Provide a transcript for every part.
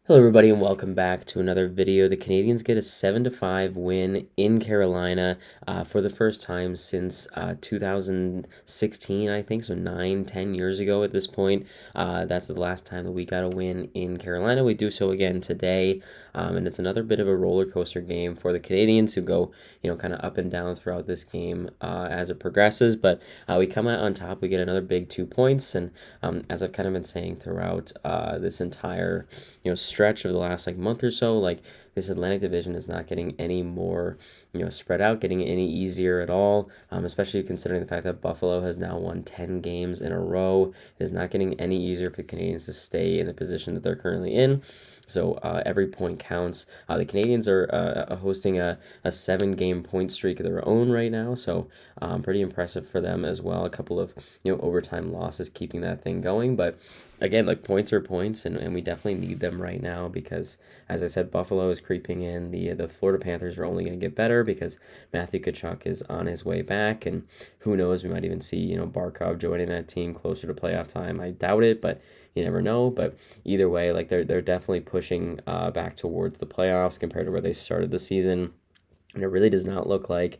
Hello everybody and welcome back to another video. The Canadiens get a 7-5 win in Carolina for the first time since 2016, I think, so 9-10 years ago at this point. That's the last time that we got a win in Carolina. We do so again today, and it's another bit of a roller coaster game for the Canadiens who go, kind of up and down throughout this game as it progresses, but we come out on top. We get another big 2 points, and as I've kind of been saying throughout this entire, stretch of the last month or so, this Atlantic Division is not getting any more spread out, getting any easier at all, especially considering the fact that Buffalo has now won 10 games in a row. It is not getting any easier for the Canadiens to stay in the position that they're currently in. So every point counts. The Canadiens are hosting a 7-game point streak of their own right now, so pretty impressive for them as well. A couple of overtime losses keeping that thing going, but again, points are points, and we definitely need them right now because, as I said, Buffalo is creeping in. The Florida Panthers are only going to get better because Matthew Tkachuk is on his way back, and who knows, we might even see Barkov joining that team closer to playoff time. I doubt it, but you never know. But either way, they're definitely pushing back towards the playoffs compared to where they started the season. And it really does not look like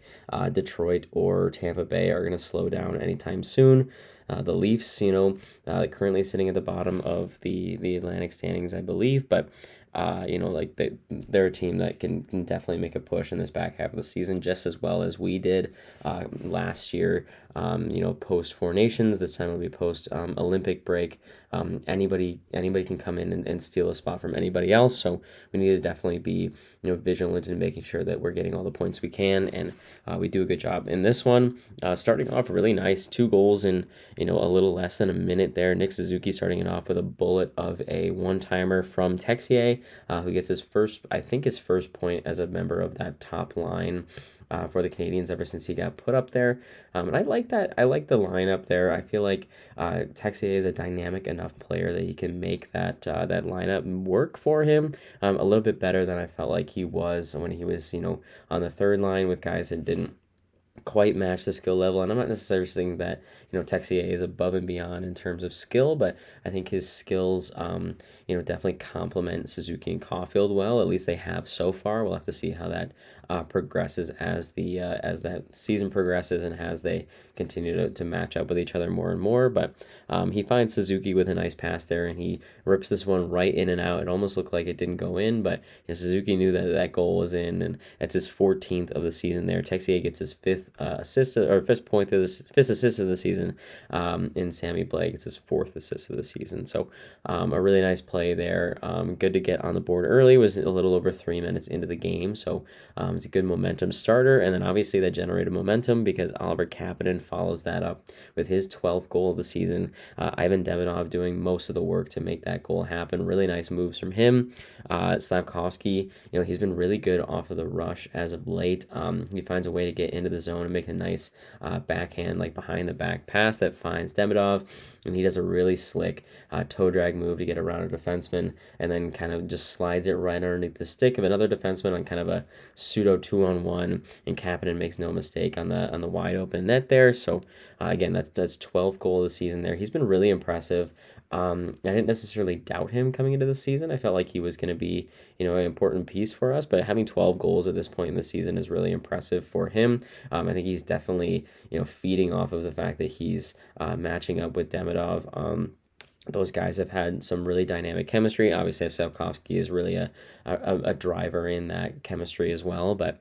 Detroit or Tampa Bay are going to slow down anytime soon. The Leafs, currently sitting at the bottom of the Atlantic standings, I believe, but they're a team that can definitely make a push in this back half of the season, just as well as we did last year. Post Four Nations. This time it'll be post Olympic break. Anybody can come in and steal a spot from anybody else. So we need to definitely be vigilant in making sure that we're getting all the points we can, and we do a good job in this one. Starting off really nice, 2 goals in a little less than a minute there. Nick Suzuki starting it off with a bullet of a one-timer from Texier, who gets his first point as a member of that top line for the Canadiens ever since he got put up there. And I like that. I like the lineup there. I feel like Texier is a dynamic enough player that he can make that lineup work for him a little bit better than I felt like he was when he was on the third line with guys that didn't quite match the skill level. And I'm not necessarily saying that Texier is above and beyond in terms of skill, but I think his skills definitely complement Suzuki and Caulfield well. At least they have so far. We'll have to see how that progresses as that season progresses and as they continue to match up with each other more and more. But he finds Suzuki with a nice pass there, and he rips this one right in and out. It almost looked like it didn't go in, but Suzuki knew that goal was in, and it's his 14th of the season there. Texier gets his fifth assist of the season, and Sammy Blake gets his 4th assist of the season. So a really nice play there. Good to get on the board early. It was a little over 3 minutes into the game, so it's a good momentum starter. And then obviously that generated momentum because Oliver Kapanen follows that up with his 12th goal of the season. Ivan Demidov doing most of the work to make that goal happen. Really nice moves from him. Slavkovsky, he's been really good off of the rush as of late. He finds a way to get into the zone and make a nice backhand, behind the back pass that finds Demidov, and he does a really slick toe drag move to get around a defenseman, and then kind of just slides it right underneath the stick of another defenseman on kind of a pseudo 2-on-1, and Kapanen makes no mistake on the wide open net there. So again, that's 12th goal of the season there. He's been really impressive. I didn't necessarily doubt him coming into the season. I felt like he was going to be, an important piece for us, but having 12 goals at this point in the season is really impressive for him. I think he's definitely, feeding off of the fact that he's matching up with Demidov. Those guys have had some really dynamic chemistry. Obviously, Slavkovsky is really a driver in that chemistry as well. But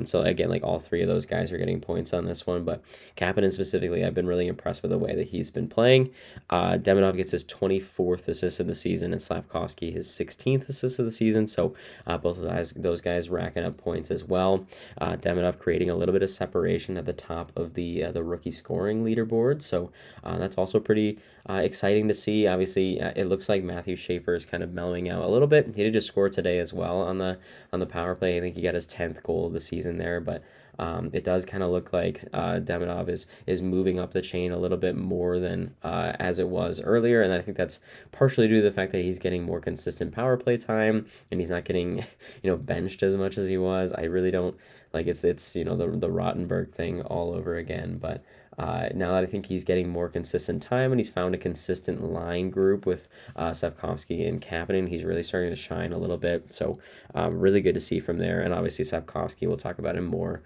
so again, all 3 of those guys are getting points on this one. But Kapanen specifically, I've been really impressed with the way that he's been playing. Demidov gets his 24th assist of the season, and Slavkovsky his 16th assist of the season. So both of those guys racking up points as well. Demidov creating a little bit of separation at the top of the rookie scoring leaderboard. So that's also pretty exciting to see. Obviously, it looks like Matthew Schaefer is kind of mellowing out a little bit. He did just score today as well on the power play. I think he got his 10th goal of the season there, but It does kind of look like Demidov is moving up the chain a little bit more than as it was earlier, and I think that's partially due to the fact that he's getting more consistent power play time and he's not getting benched as much as he was. I really don't like it's the Rottenberg thing all over again, but now that I think he's getting more consistent time and he's found a consistent line group with Safkovsky and Kapanen, he's really starting to shine a little bit. So really good to see from there. And obviously Safkovsky, we'll talk about him more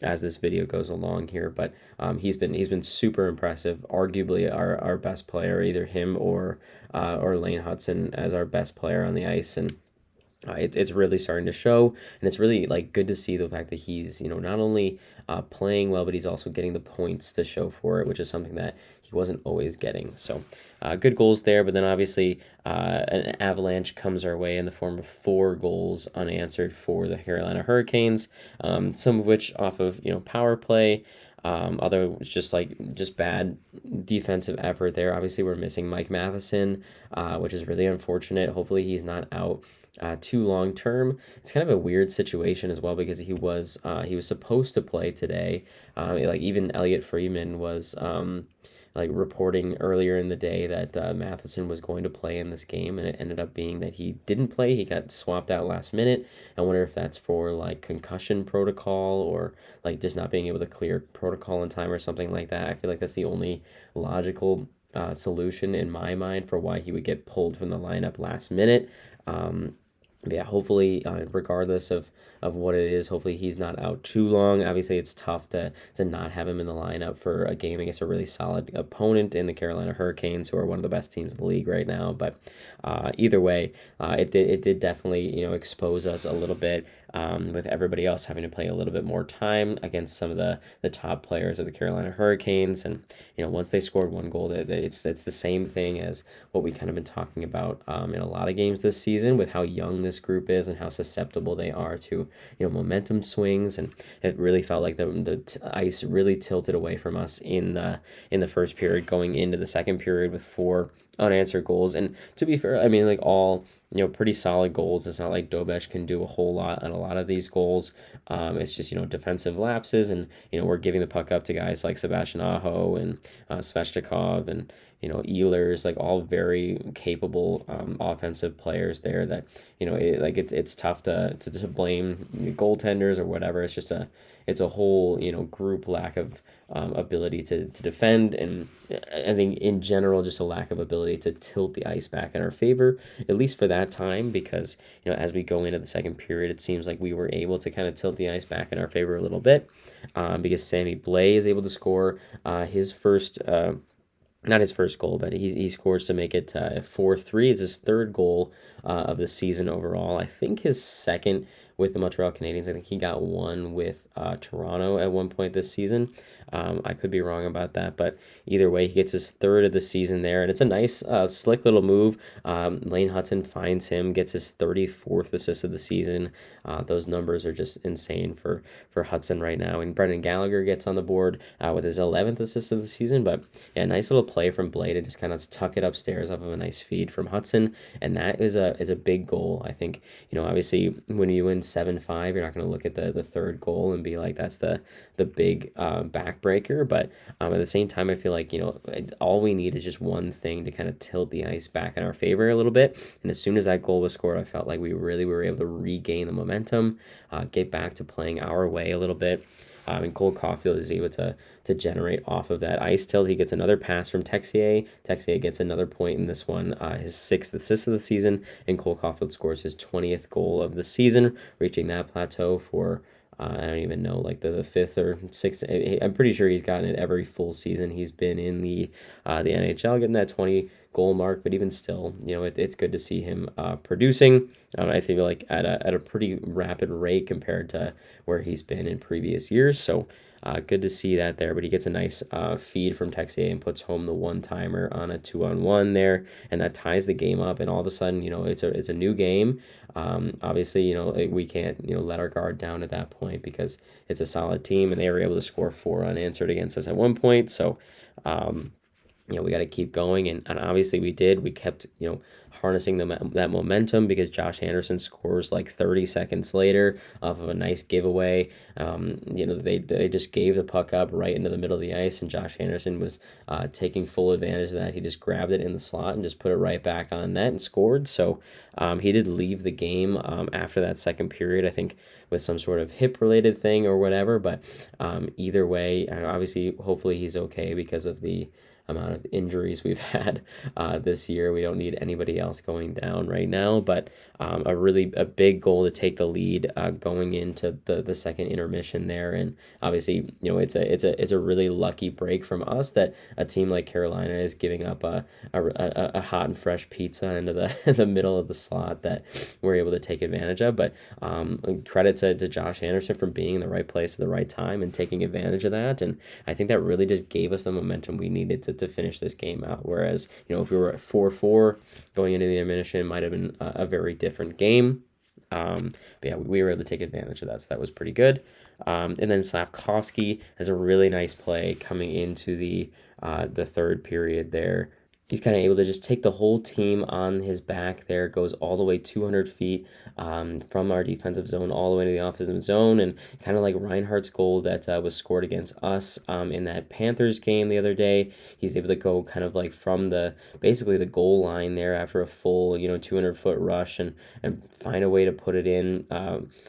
as this video goes along here. But he's been super impressive. Arguably our best player, either him or Lane Hutson as our best player on the ice. And it's really starting to show, and it's really like good to see the fact that he's not only playing well, but he's also getting the points to show for it, which is something that he wasn't always getting. So good goals there, but then obviously an avalanche comes our way in the form of 4 goals unanswered for the Carolina Hurricanes, some of which off of power play. Although it's just bad defensive effort there. Obviously, we're missing Mike Matheson, which is really unfortunate. Hopefully, he's not out too long term. It's kind of a weird situation as well because he was supposed to play today. Even Elliot Friedman was reporting earlier in the day that Matheson was going to play in this game, and it ended up being that he didn't play. He got swapped out last minute. I wonder if that's for concussion protocol or just not being able to clear protocol in time or something like that. I feel like that's the only logical solution in my mind for why he would get pulled from the lineup last minute. Yeah, hopefully, regardless of what it is, hopefully he's not out too long. Obviously, it's tough to not have him in the lineup for a game against a really solid opponent in the Carolina Hurricanes, who are one of the best teams in the league right now. But either way, it did definitely expose us a little bit with everybody else having to play a little bit more time against some of the top players of the Carolina Hurricanes. And once they scored 1 goal, it's the same thing as what we kind of been talking about in a lot of games this season with how young this group is and how susceptible they are to momentum swings. And it really felt like the ice really tilted away from us in the first period, going into the second period with 4 unanswered goals. And to be fair, I mean, all pretty solid goals. It's not like Dobesh can do a whole lot on a lot of these goals. It's just defensive lapses, and we're giving the puck up to guys like Sebastian Aho and Svechnikov and Ehlers, all very capable offensive players there. That it's tough to blame goaltenders or whatever. It's just it's a whole group lack of ability to defend, and I think in general just a lack of ability to tilt the ice back in our favor, at least for that time, because as we go into the second period, it seems like we were able to kind of tilt the ice back in our favor a little bit, because Sammy Blais is able to score his first not his first goal, but he scores to make it 4-3. It's his 3rd goal of the season overall. I think his 2nd with the Montreal Canadiens. I think he got 1 with Toronto at one point this season. I could be wrong about that, but either way, he gets his 3rd of the season there, and it's a nice, slick little move. Lane Hutson finds him, gets his 34th assist of the season. Those numbers are just insane for Hutson right now, and Brendan Gallagher gets on the board with his 11th assist of the season. But yeah, nice little play from Blade to just kind of tuck it upstairs off of a nice feed from Hutson, and that is a big goal. I think obviously when you win 7-5, you're not going to look at the 3rd goal and be like that's the big backbreaker, but at the same time I feel like all we need is just one thing to kind of tilt the ice back in our favor a little bit. And as soon as that goal was scored, I felt like we really were able to regain the momentum, get back to playing our way a little bit. And Cole Caulfield is able to generate off of that ice tilt. He gets another pass from Texier. Texier gets another point in this one, his 6th assist of the season, and Cole Caulfield scores his 20th goal of the season, reaching that plateau for I don't even know, the 5th or 6th. I'm pretty sure he's gotten it every full season he's been in the NHL, getting that 20 goal mark. But even still, it's good to see him producing. I think at a pretty rapid rate compared to where he's been in previous years. So good to see that there. But he gets a nice feed from Texier and puts home the 1-timer on a 2-on-1 there, and that ties the game up. And all of a sudden, it's a new game. Obviously, we can't let our guard down at that point because it's a solid team, and they were able to score 4 unanswered against us at one point. So we got to keep going, and obviously we did. We kept harnessing that momentum because Josh Anderson scores like 30 seconds later off of a nice giveaway. They just gave the puck up right into the middle of the ice, and Josh Anderson was taking full advantage of that. He just grabbed it in the slot and just put it right back on net and scored. So he did leave the game after that second period, I think, with some sort of hip-related thing or whatever. But either way, obviously, hopefully he's okay because of the amount of injuries we've had this year. We don't need anybody else going down right now, but a big goal to take the lead going into the second intermission there. And obviously, it's a really lucky break from us that a team like Carolina is giving up a hot and fresh pizza into the middle of the slot that we're able to take advantage of. But credit to Josh Anderson for being in the right place at the right time and taking advantage of that. And I think that really just gave us the momentum we needed to finish this game out. Whereas, if we were at 4-4 going into the intermission, it might have been a very different game. But yeah, we were able to take advantage of that, so that was pretty good. And then Slavkovsky has a really nice play coming into the third period there. He's kind of able to just take the whole team on his back there, goes all the way 200 feet from our defensive zone all the way to the offensive zone, and kind of like Reinhardt's goal that was scored against us in that Panthers game the other day. He's able to go kind of like from basically the goal line there after a full 200-foot rush and find a way to put it in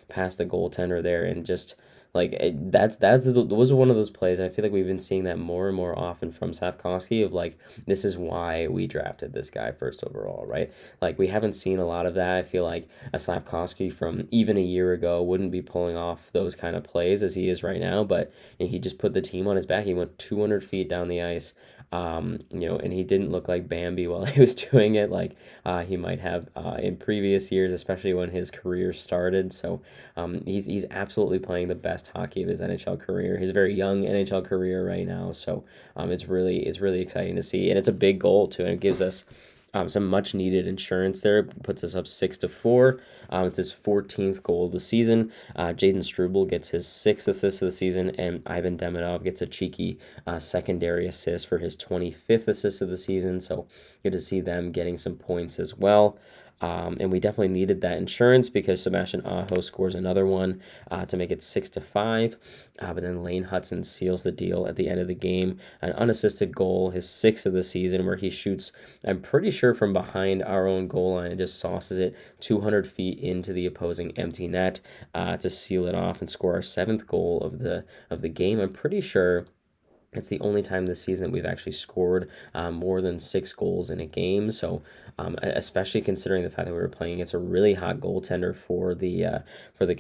past the goaltender there, and just those are one of those plays. I feel like we've been seeing that more and more often from Safkovsky of like, this is why we drafted this guy first overall, right? Like, we haven't seen a lot of that. I feel like a Slavkovsky from even a year ago wouldn't be pulling off those kind of plays as he is right now, but he just put the team on his back. He went 200 feet down the ice, and he didn't look like Bambi while he was doing it, like he might have in previous years, especially when his career started. So he's absolutely playing the best hockey of his NHL career, his very young NHL career right now. So it's really exciting to see, and it's a big goal too, and it gives us some much needed insurance there. It puts us up 6-4. It's his 14th goal of the season. Jaden Struble gets his 6th assist of the season, and Ivan Demidov gets a cheeky secondary assist for his 25th assist of the season. So good to see them getting some points as well. And we definitely needed that insurance because Sebastian Aho scores another one to make it 6-5. But then Lane Hudson seals the deal at the end of the game. An unassisted goal, his 6th of the season, where he shoots, I'm pretty sure from behind our own goal line, and just sauces it 200 feet into the opposing empty net to seal it off and score our 7th goal of the game. I'm pretty sure it's the only time this season that we've actually scored more than 6 goals in a game. So especially considering the fact that we were playing against a really hot goaltender for the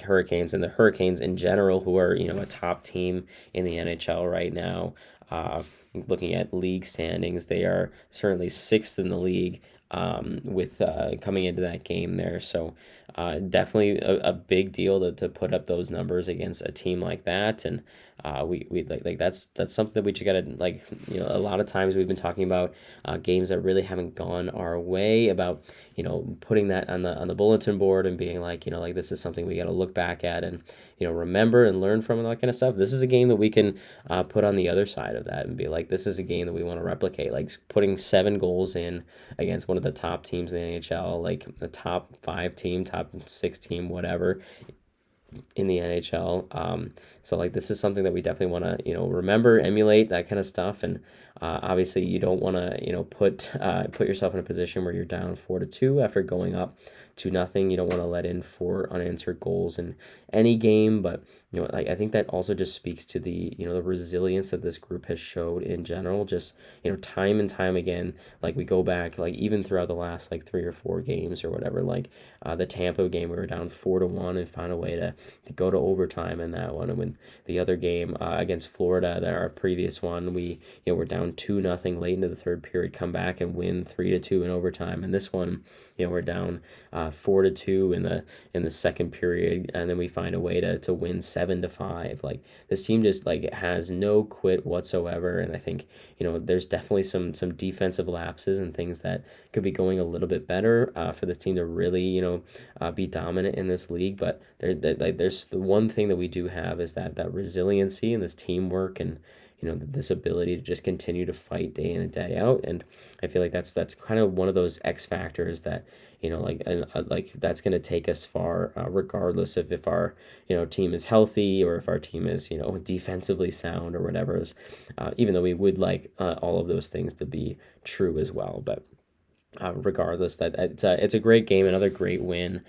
Hurricanes, and the Hurricanes in general, who are a top team in the NHL right now. Looking at league standings, they are certainly 6th in the league with coming into that game there. So definitely a big deal to put up those numbers against a team like that. And we that's something that we just gotta, a lot of times we've been talking about games that really haven't gone our way, about putting that on the bulletin board and being like, this is something we got to look back at and remember and learn from, and that kind of stuff. This is a game that we can put on the other side of that and be like, this is a game that we want to replicate, like putting 7 goals in against one of the top teams in the NHL, like the top 5 team, top 6 team, whatever, in the NHL. So this is something that we definitely want to remember, emulate, that kind of stuff. And obviously you don't want to put yourself in a position where you're down 4-2 after going up 2-0. You don't want to let in 4 unanswered goals in any game. But I think that also just speaks to the the resilience that this group has showed in general. Just time and time again, we go back, even throughout the last 3 or 4 games or whatever, the Tampa game, we were down 4-1 and found a way to go to overtime in that one. And when the other game against Florida, our previous one, we were down 2-0 late into the third period, come back and win 3-2 in overtime. And this one, we're down 4-2 in the second period, and then we find a way to win 7-5. This team just has no quit whatsoever. And I think there's definitely some defensive lapses and things that could be going a little bit better for this team to really be dominant in this league. But there's the one thing that we do have is that resiliency and this teamwork, and this ability to just continue to fight day in and day out. And I feel like that's kind of one of those X factors that like that's going to take us far, regardless of if our team is healthy or if our team is defensively sound or whatever. Even though we would like all of those things to be true as well, but. Regardless, that it's a great game, another great win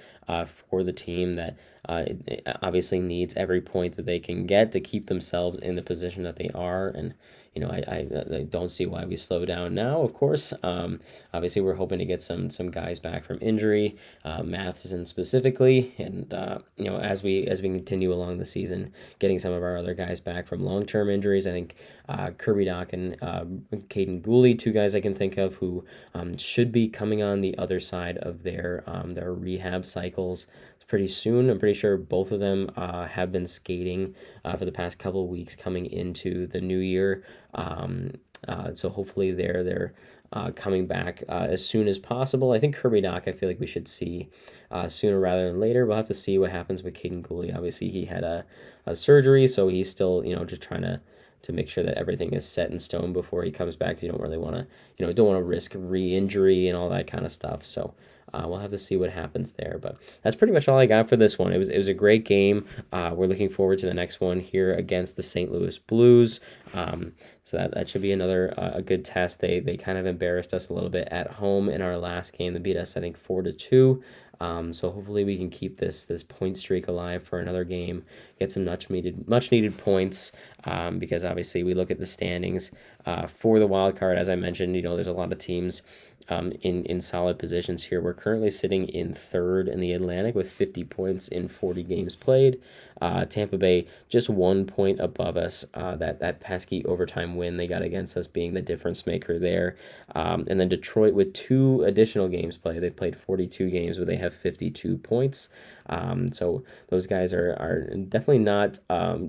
for the team that it obviously needs every point that they can get to keep themselves in the position that they are. And I don't see why we slow down now. Of course, obviously we're hoping to get some guys back from injury, Matheson specifically, and as we continue along the season, getting some of our other guys back from long-term injuries. I think Kirby Doc and Caden Gooley, two guys I can think of who should be coming on the other side of their rehab cycles pretty soon. I'm pretty sure both of them have been skating for the past couple of weeks coming into the new year. So hopefully they're coming back as soon as possible. I think Kirby Doc, I feel like we should see sooner rather than later. We'll have to see what happens with Caden Gooley. Obviously, he had a surgery, so he's still just trying to make sure that everything is set in stone before he comes back. You don't really want to don't want to risk re-injury and all that kind of stuff. So we'll have to see what happens there. But that's pretty much all I got for this one. It was a great game. We're looking forward to the next one here against the St. Louis Blues. So that should be another a good test. They kind of embarrassed us a little bit at home in our last game. They beat us, I think, 4-2. So hopefully we can keep this point streak alive for another game, get some much needed points, because obviously we look at the standings for the wild card. As I mentioned, there's a lot of teams in solid positions here. We're currently sitting in third in the Atlantic with 50 points in 40 games played. Tampa Bay just 1 point above us. That pesky overtime win they got against us being the difference maker there. And then Detroit with 2 additional games played. They've played 42 games, but they have 52 points. So those guys are definitely not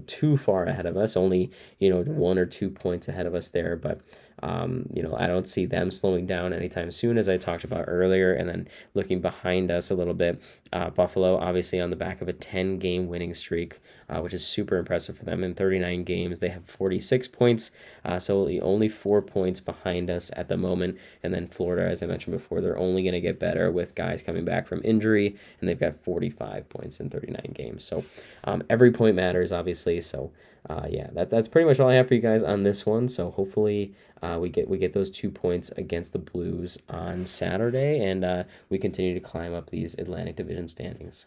too far ahead of us. Only 1 or 2 points ahead of us there, but I don't see them slowing down anytime soon, as I talked about earlier. And then looking behind us a little bit, Buffalo obviously on the back of a 10-game winning streak, which is super impressive for them. In 39 games, they have 46 points, so only 4 points behind us at the moment. And then Florida, as I mentioned before, they're only going to get better with guys coming back from injury, and they've got 45 points in 39 games. So every point matters, obviously. So that's pretty much all I have for you guys on this one. So hopefully we get those 2 points against the Blues on Saturday, and we continue to climb up these Atlantic Division standings.